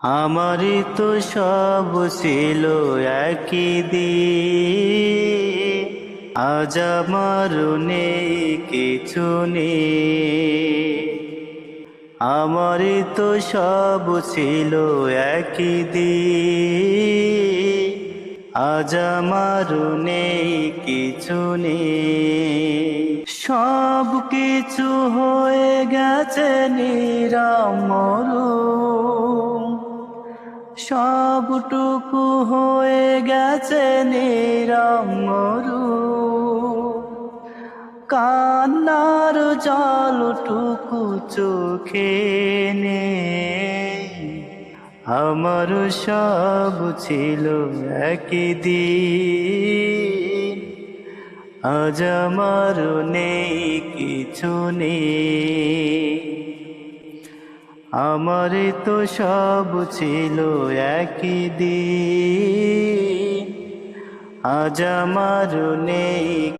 আমারই তো সব ছিল একই দিন, আজ আমার নেই কিছু নেই। আমারই তো সব ছিল একই দিন, আজ আমার নেই কিছু নেই। সব কিছু হয়ে গেছে নিরামরু, সবটুকু হয়ে গেছে নিরামরু। কান্নার জলটুকু চোখে নেই। আমার সব ছিল একই দিন, আজ আমার নেই কিছু নেই। আমার তো সব ছিল একই দিন, আজ আমার নেই